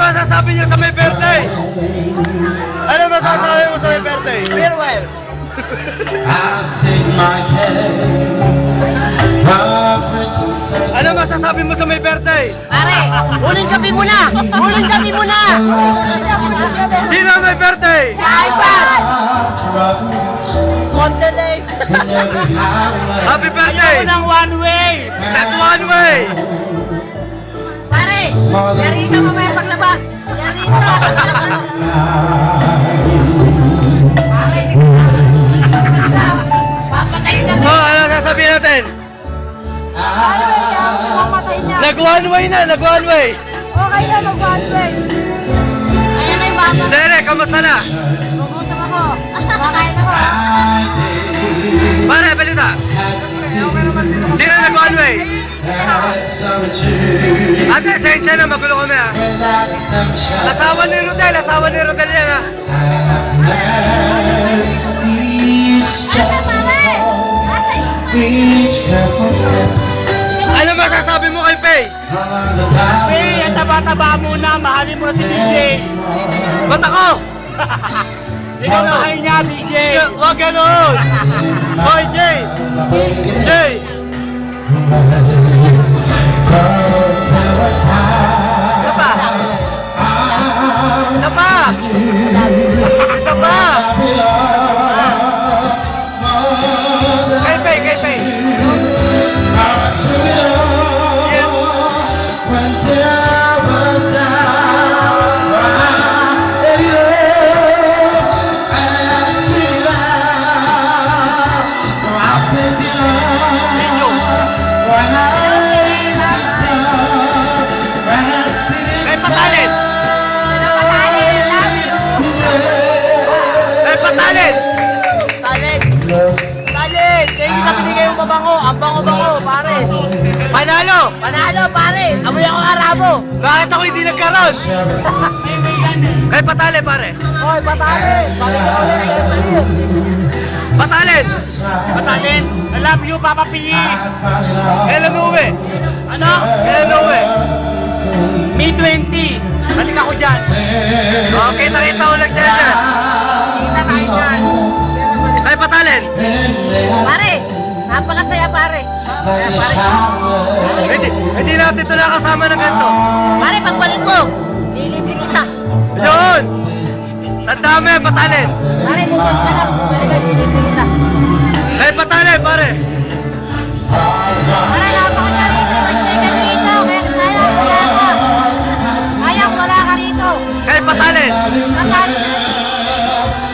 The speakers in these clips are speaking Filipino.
masasabi niyo sa may birthday? Ano masasabi mo sa may birthday? Farewell. Ano masasabi mo sa may birthday? Pare, huling gabi muna! Huling gabi muna! Sino may birthday? Si Ivan! Condolences! Happy birthday! ng one way! Not one way! Pare, yari ka mamaya paglabas! Yari ka! Papatayin na Oh, ano sasabihin natin? Papatayin niya! Nag one way na, nag one way! Okay na, mag-one way! Ayan na yung bata! Tere, kamusta na? Magutom ako! Makain ako! Pare, balita! Sino nag one way? Ate, sensya na, magulo kami ha. Asawa ni Rodel yan ha. Ano masasabi mo kay Faye? Hey, ang taba-taba muna, mahalin mo na si DJ. Ba't ako? Ikaw mahal niya, DJ. Huwag gano'n! Hoy, Jay! Jay! Isa pa! Isa pa! Isa pa! Kay Faye, kay Faye! Kay Patalin! Kay Patalin! Talent! Talent! Kaya yung sa binigay yung mabango, ang bango-bango, pare. Panalo! Panalo, pare. Amoy ako arabo. Bakit ako hindi nagkaroon? Kay Patalin, pare! Hoy, patali. Bakit ako ulit? Patalin! Patalin. I love you, Papa P. Kailan mo uwi? Ano? Kailan mo uwi? May 20. Balik ako dyan. Okay, nakita ulit dyan dyan. Kita tayo dyan. Kay Patalin! Pare, napakasaya pare. Hindi natin ito nakasama ng ganito. Pare, pagbalik mo, lilibre kita. Yun! Tandaan mo yan, Patalin! Pare, bumalik ka na. Bumalik ka, lilibre kita. Kay Patalin, pare! Pare, napakasaya rito. Birthday ka rito. Kaya wala ka rito. Kay Patalin! Patalin.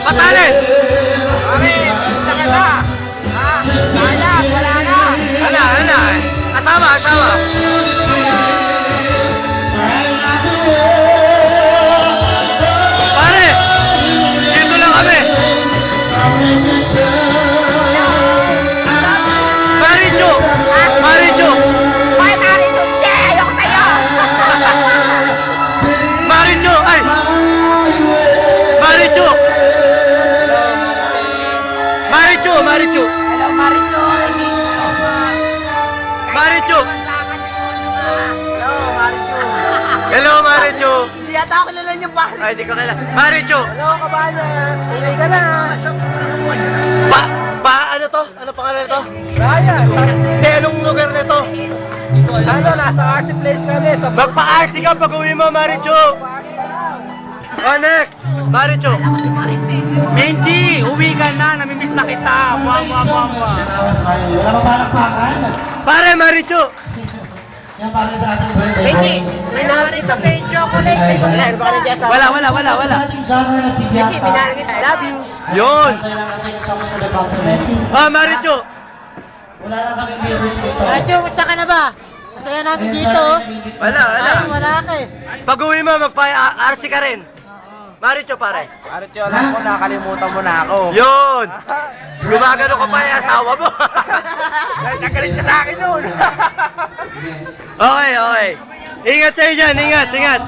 Patalin! Pare, isa ka na. Wala na. Hala! Asawa! Pare! Dito lang kami! Maricho! Bakit ari ito? Che, ayoko sa'yo. Maricho! Ay! Maricho! Hello, Marito. I miss you so much. Maricho! Hello, Marito. Hello, Maricho! Hindi yata ako kilala niyo, pare. Ay, di ko kailan. Maricho! Hello, kabalas. Uwi ka na. Ano to? Ano pangalan nito? Ryan. Hindi, anong lugar nito? Ano, nasa RC Place kami. Sa Magpa-RC ka pag uwi mo, Maricho! Oh, next! Maricho! Benji, uwi ka na. Namimiss na kita. Mua. Wala pa palakpakan. Pare, Maricho! Yan para sa ating birthday. Benji, minahal kita. Benji, chocolate. Wala. Sa ating drummer na si Benji, Bianca. minahal kita. I love you. Yun! Kailangan tayo sa mga department. Ah, Maricho! Wala lang kaming viewers dito. Radyo, punta ka na ba? Masaya namin dito. Wala. Wala ka eh. Pag uwi mo, magpa-RC ka rin. Maricho, pare. Arito, alam ko, nakalimutan mo na ako. Yun! Gumagano ka pa yung asawa mo. Nagalit siya sa akin noon. Okay. Ingat kayo dyan, ingat.